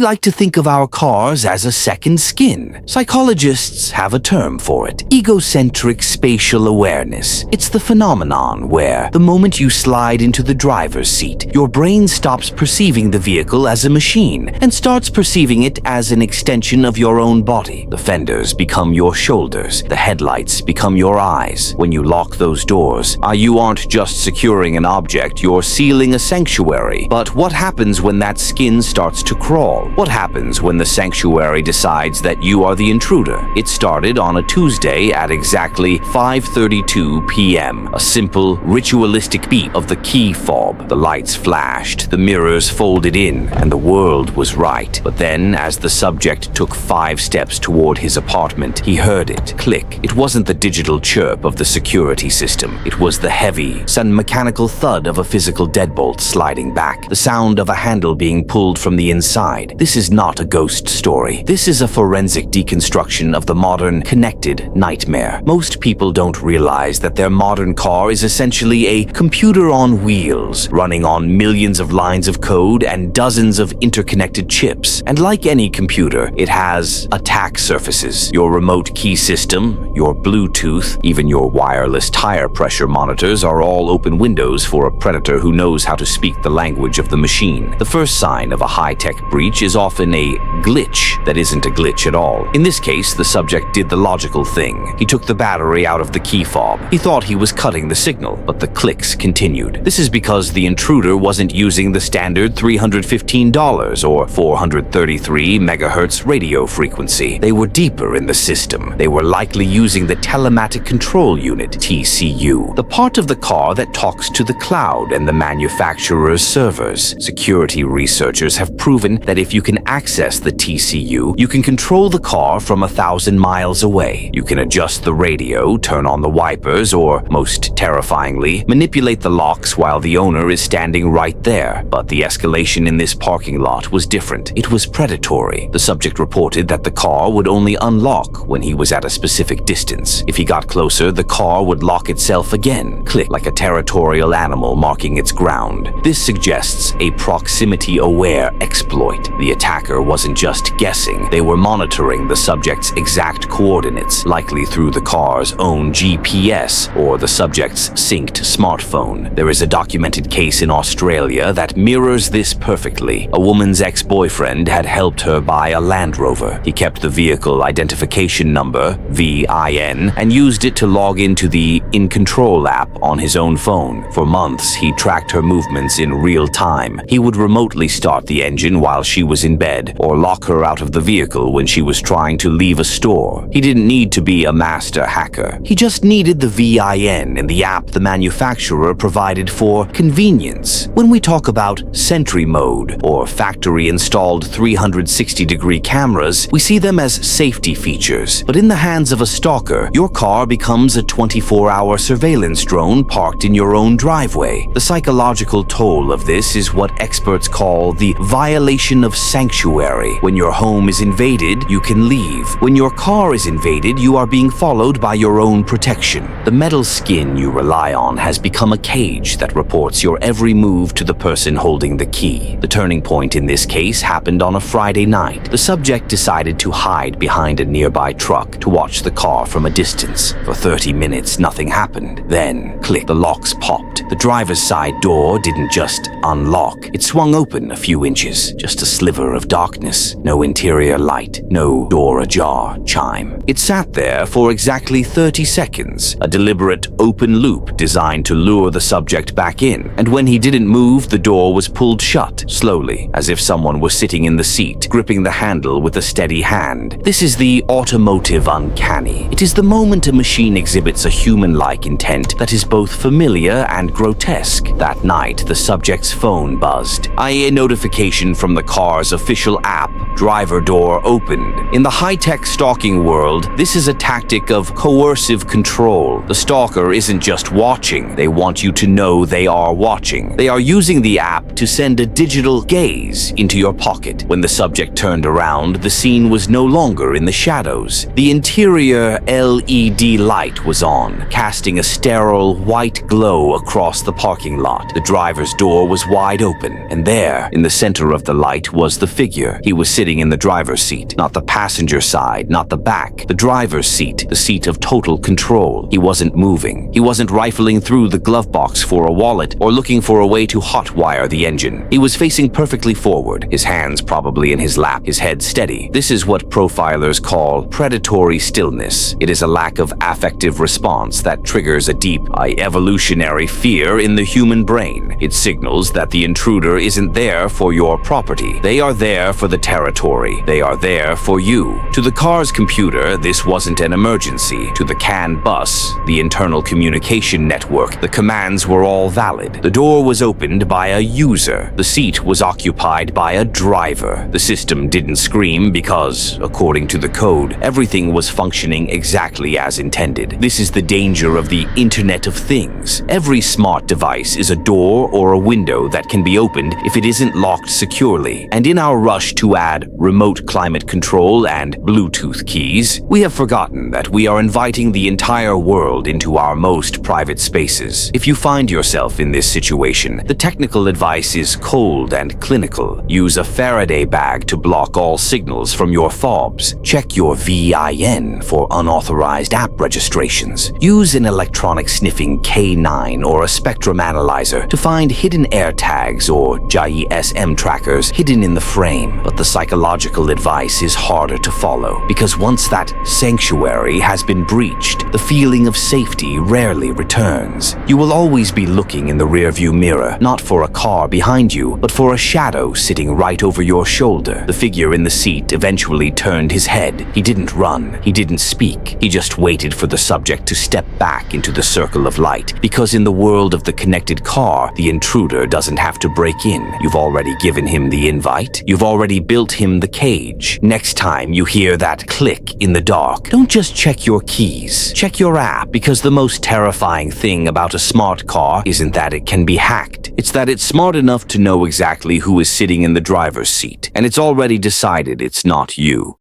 like to think of our cars as a second skin. Psychologists have a term for it: egocentric spatial awareness. It's the phenomenon where, the moment you slide into the driver's seat, your brain stops perceiving the vehicle as a machine and starts perceiving it as an extension of your own body. The fenders become your shoulders. The headlights become your eyes. When you lock those doors, you aren't just securing an object, you're sealing a sanctuary. But what happens when that skin starts to crawl? What happens when the sanctuary decides that you are the intruder? It started on a Tuesday at exactly 5:32 p.m. A simple, ritualistic beep of the key fob. The lights flashed, the mirrors folded in, and the world was right. But then, as the subject took 5 steps toward his apartment, he heard it click. It wasn't the digital chirp of the security system. It was the heavy, mechanical thud of a physical deadbolt sliding back, the sound of a handle being pulled from the inside. This is not a ghost story. This is a forensic deconstruction of the modern, connected nightmare. Most people don't realize that their modern car is essentially a computer on wheels, running on millions of lines of code and dozens of interconnected chips. And like any computer, it has attack surfaces. Your remote key system, your Bluetooth, even your wireless tire pressure monitors are all open windows for a predator who knows how to speak the language of the machine. The first sign of a high-tech breach is often a glitch that isn't a glitch at all. In this case, the subject did the logical thing. He took the battery out of the key fob. He thought he was cutting the signal, but the clicks continued. This is because the intruder wasn't using the standard $315 or 433 megahertz radio frequency. They were deeper in the system. They were likely using the telematic control unit, TCU, the part of the car that talks to the cloud and the manufacturer's servers. Security researchers have proven that if you can access the TCU, you can control the car from 1,000 miles away. You can adjust the radio, turn on the wipers, or, most terrifyingly, manipulate the locks while the owner is standing right there. But the escalation in this parking lot was different. It was predatory. The subject reported that the car would only unlock when he was at a specific distance. If he got closer, the car would lock itself again, click like a territorial animal marking its ground. This suggests a proximity-aware exploit. The attacker wasn't just guessing. They were monitoring the subject's exact coordinates, likely through the car's own GPS or the subject's synced smartphone. There is a documented case in Australia that mirrors this perfectly. A woman's ex-boyfriend had helped her buy a Land Rover. He kept the vehicle identification number, VIN, and used it to log into the In Control app on his own phone. For months, he tracked her movements in real time. He would remotely start the engine while she was in bed, or lock her out of the vehicle when she was trying to leave a store. He didn't need to be a master hacker. He just needed the VIN and the app the manufacturer provided for convenience. When we talk about Sentry Mode or factory-installed 360-degree cameras, we see them as safety features. But in the hands of a stalker, your car becomes a 24-hour surveillance drone parked in your own driveway. The psychological toll of this is what experts call the violation of sanctuary. When your home is invaded, you can leave. When your car is invaded, you are being followed by your own protection. The metal skin you rely on has become a cage that reports your every move to the person holding the key. The turning point in this case happened on a Friday night. The subject decided to hide behind a nearby truck to watch the car from a distance. For 30 minutes, nothing happened. Then, click, the locks popped. The driver's side door didn't just unlock. It swung open a few inches. Just a sliver of darkness. No interior light. No door ajar chime. It sat there for exactly 30 seconds. A deliberate open loop designed to lure the subject back in. And when he didn't move, the door was pulled shut, slowly, as if someone was sitting in the seat, gripping the handle with a steady hand. This is the automotive uncanny. It is the moment a machine exhibits a human-like intent that is both familiar and grotesque. That night, the subject's phone buzzed. A notification from the car's official app. Driver door opened. In the high-tech stalking world, this is a tactic of coercive control. The stalker isn't just watching. They want you to know they are watching. They are using the app to send a digital gaze into your pocket. When the subject turned around, the scene was no longer in the shadows. The interior LED light was on, casting a sterile white glow across the parking lot. The driver's door was wide open, and there, in the center of the light, was was the figure. He was sitting in the driver's seat, not the passenger side, not the back. The driver's seat, the seat of total control. He wasn't moving. He wasn't rifling through the glove box for a wallet or looking for a way to hotwire the engine. He was facing perfectly forward, his hands probably in his lap, his head steady. This is what profilers call predatory stillness. It is a lack of affective response that triggers a deep, evolutionary fear in the human brain. It signals that the intruder isn't there for your property. They are there for the territory. They are there for you. To the car's computer, this wasn't an emergency. To the CAN bus, the internal communication network, the commands were all valid. The door was opened by a user. The seat was occupied by a driver. The system didn't scream because, according to the code, everything was functioning exactly as intended. This is the danger of the Internet of Things. Every smart device is a door or a window that can be opened if it isn't locked securely. And in our rush to add remote climate control and Bluetooth keys, we have forgotten that we are inviting the entire world into our most private spaces. If you find yourself in this situation, the technical advice is cold and clinical. Use a Faraday bag to block all signals from your fobs. Check your VIN for unauthorized app registrations. Use an electronic sniffing K9 or a spectrum analyzer to find hidden AirTags or GISM trackers hidden in the frame. But the psychological advice is harder to follow, because once that sanctuary has been breached, the feeling of safety rarely returns. You will always be looking in the rearview mirror, not for a car behind you, but for a shadow sitting right over your shoulder. The figure in the seat eventually turned his head. He didn't run. He didn't speak. He just waited for the subject to step back into the circle of light, because in the world of the connected car, the intruder doesn't have to break in. You've already given him the invite. You've already built him the cage. Next time you hear that click in the dark, don't just check your keys. Check your app, because the most terrifying thing about a smart car isn't that it can be hacked. It's that it's smart enough to know exactly who is sitting in the driver's seat, and it's already decided it's not you.